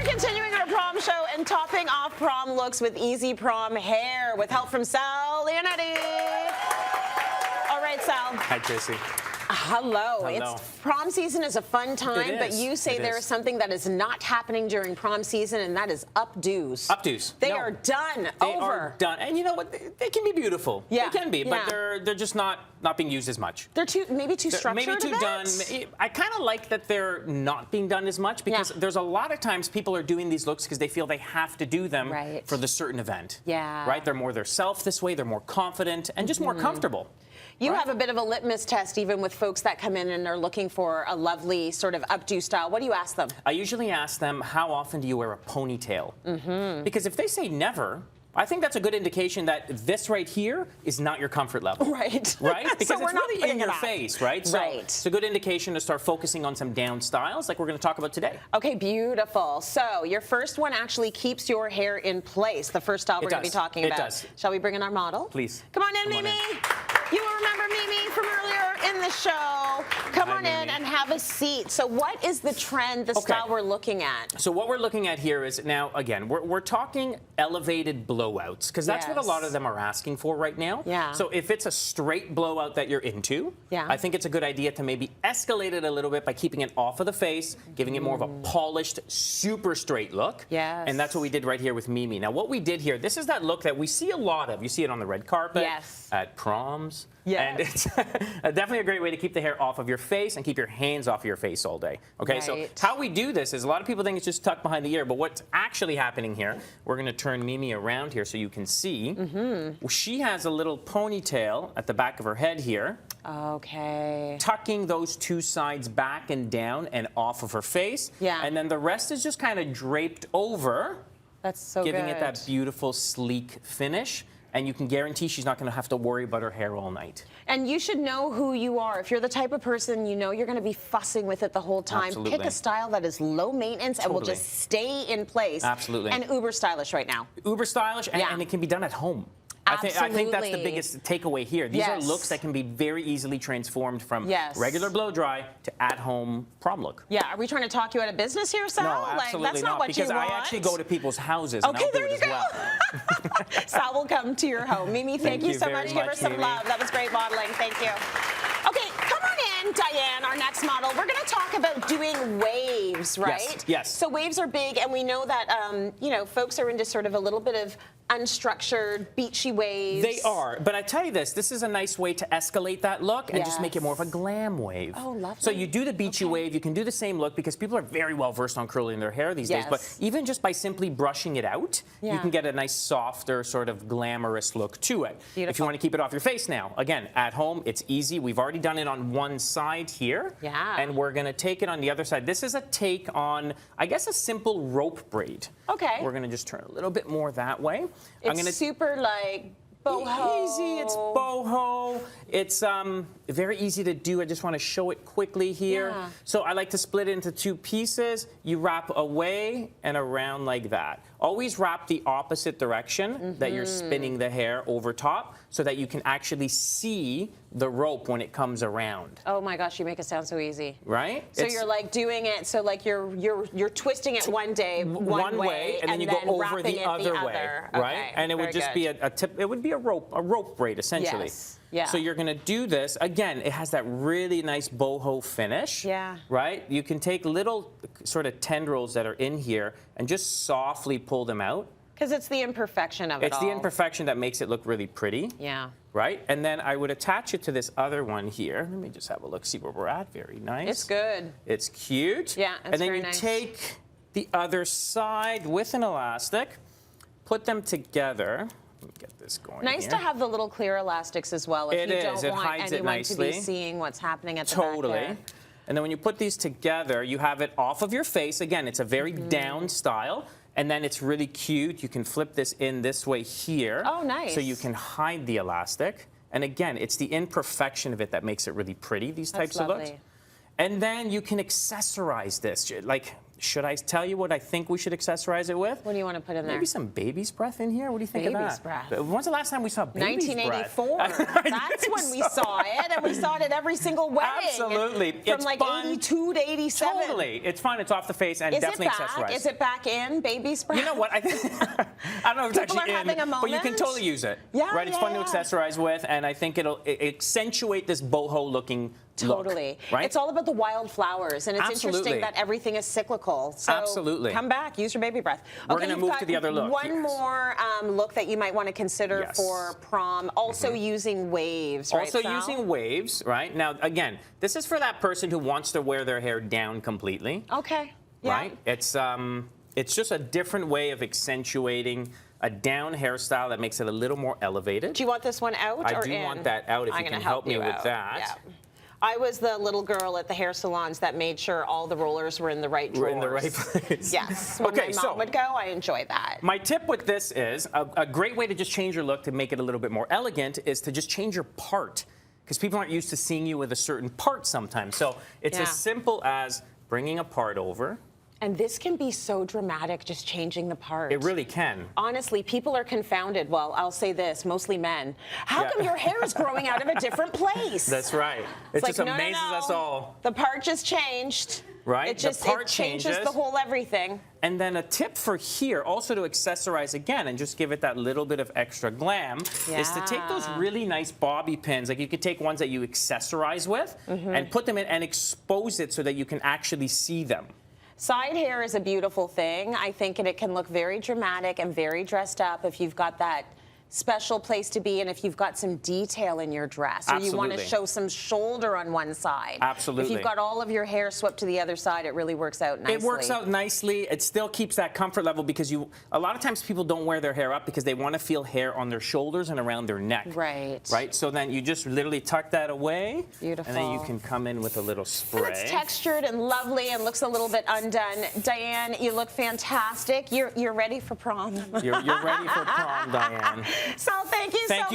Continuing our prom show and topping off prom looks with easy prom hair with help from Sal Leonetti. All right, Sal. Hi, Tracy. Hello. It's prom season is a fun time, but you say there is something that is not happening during prom season, and that is updos. Updos. They are done. They are done. And you know what? They can be beautiful. Yeah. They can be, but they're just not being used as much. They're maybe too structured. Maybe too done. I kind of like that they're not being done as much because there's a lot of times people are doing these looks because they feel they have to do them for the certain event. Yeah. Right? They're more their self this way. They're more confident and just more comfortable. You have a bit of a litmus test even with folks that come in and are looking for a lovely sort of updo style. What do you ask them? I usually ask them, how often do you wear a ponytail? Because if they say never, I think that's a good indication that this right here is not your comfort level. Right? Because so it's really in your face, right? So it's a good indication to start focusing on some down styles like we're going to talk about today. Okay, beautiful. So your first one actually keeps your hair in place, the first style we're going to be talking about. It does. Shall we bring in our model? Please. Come on in, Mimi. You will remember Mimi from earlier in the show. Come on in and have a seat. So what is the trend, the style we're looking at? So what we're looking at here is, now, again, we're talking elevated blowouts, because that's what a lot of them are asking for right now. So if it's a straight blowout that you're into, I think it's a good idea to maybe escalate it a little bit by keeping it off of the face, giving it more of a polished, super straight look. And that's what we did right here with Mimi. Now, what we did here, this is that look that we see a lot of. You see it on the red carpet, at proms. And it's definitely a great way to keep the hair off of your face and keep your hands off your face all day. Okay, so how we do this is a lot of people think it's just tucked behind the ear, but what's actually happening here, we're going to turn Mimi around here so you can see. She has a little ponytail at the back of her head here. Tucking those two sides back and down and off of her face. And then the rest is just kind of draped over. That's so giving it that beautiful, sleek finish. And you can guarantee she's not going to have to worry about her hair all night. And you should know who you are. If you're the type of person, you know you're going to be fussing with it the whole time. Pick a style that is low maintenance and will just stay in place. And uber stylish right now. Uber stylish, and it can be done at home. I think that's the biggest takeaway here. These are looks that can be very easily transformed from regular blow dry to at-home prom look. Are we trying to talk you out of business here, Sal? No, absolutely that's not what because you want. I actually go to people's houses and I'll do it as well. Sal will come to your home. Mimi, thank you so much. Give her some love. That was great modeling. Thank you. Okay, come on in, Diane, our next model. We're going to talk about doing waves, right? Yes. So waves are big, and we know that, you know, folks are into sort of a little bit of unstructured, beachy waves. They are, but I tell you this is a nice way to escalate that look and just make it more of a glam wave. Oh, lovely. So you do the beachy wave, you can do the same look because people are very well versed on curling their hair these days, but even just by simply brushing it out, you can get a nice softer sort of glamorous look to it. If you want to keep it off your face now, again, at home, it's easy. We've already done it on one side here, and we're going to take it on the other side. This is a take on, I guess, a simple rope braid. We're going to just turn a little bit more that way. It's super like boho. Easy, it's boho. It's very easy to do. I just want to show it quickly here. So I like to split it into two pieces. You wrap away and around like that. Always wrap the opposite direction that you're spinning the hair over top so that you can actually see the rope when it comes around. Oh my gosh, you make it sound so easy. Right? So you're like doing it, so like you're twisting it one way, and then you go over the other way, right? And it would just be a tip. It would be a rope braid essentially. So you're going to do this. Again, it has that really nice boho finish. Right? You can take little sort of tendrils that are in here and just softly pull them out. Because it's the imperfection of it all. It's the imperfection that makes it look really pretty. Right? And then I would attach it to this other one here. Let me just have a look, see where we're at. Very nice. It's good. It's cute. Yeah, it's and then very you nice. take the other side with an elastic, put them together. Let me get this going Nice here. to have the little clear elastics as well if you don't want anyone to be seeing what's happening at the back there. And then when you put these together, you have it off of your face. Again, it's a very down style. And then it's really cute. You can flip this in this way here. Oh, nice. So you can hide the elastic. And again, it's the imperfection of it that makes it really pretty, these types of looks. And then you can accessorize this. Like, should I tell you what I think we should accessorize it with? What do you want to put in there? Maybe some baby's breath in here. What do you think of that? Baby's breath. When's the last time we saw baby's 1984. breath? That's when we saw it, and we saw it at every single wedding. Absolutely. From it's like fun. 82 to 87. Totally. It's fun. It's off the face and definitely accessorized. Is it back in baby's breath? You know what? I don't know if it's People actually are having a but you can moment. totally use it. Yeah, right? It's fun to accessorize with, and I think it'll accentuate this boho looking Totally. look, right? It's all about the wild flowers, and it's interesting that everything is cyclical. So Absolutely. Come back, use your baby breath. We're going to move to the other look. One more look that you might want to consider for prom. Also using waves, right, Also Sal? using waves, right? Now, again, this is for that person who wants to wear their hair down completely. Okay. Yeah. Right? It's just a different way of accentuating a down hairstyle that makes it a little more elevated. Do you want this one out I or do in? want that out if I'm you gonna can help me with out. that. Yeah. I was the little girl at the hair salons that made sure all the rollers were in the right drawers. We're in the right place. Yes. When my mom would go, I enjoy that. My tip with this is a great way to just change your look to make it a little bit more elegant is to just change your part, because people aren't used to seeing you with a certain part sometimes. So it's as simple as bringing a part over. And this can be so dramatic, just changing the part. It really can. Honestly, people are confounded. Well, I'll say this, mostly men. How come your hair is growing out of a different place? That's right. It just like, amazes us all. The part just changed. Right? It just the part changes the whole everything. And then a tip for here, also to accessorize again and just give it that little bit of extra glam, is to take those really nice bobby pins. Like you could take ones that you accessorize with and put them in and expose it so that you can actually see them. Side hair is a beautiful thing, I think, and it can look very dramatic and very dressed up if you've got that special place to be and if you've got some detail in your dress or you want to show some shoulder on one side. Absolutely. If you've got all of your hair swept to the other side, it really works out nicely. It works out nicely. It still keeps that comfort level because a lot of times people don't wear their hair up because they want to feel hair on their shoulders and around their neck. Right. Right? So then you just literally tuck that away. Beautiful. And then you can come in with a little spray. And it's textured and lovely and looks a little bit undone. Diane, you look fantastic. You're ready for prom. You're ready for prom, Diane. Sal, thank you so much.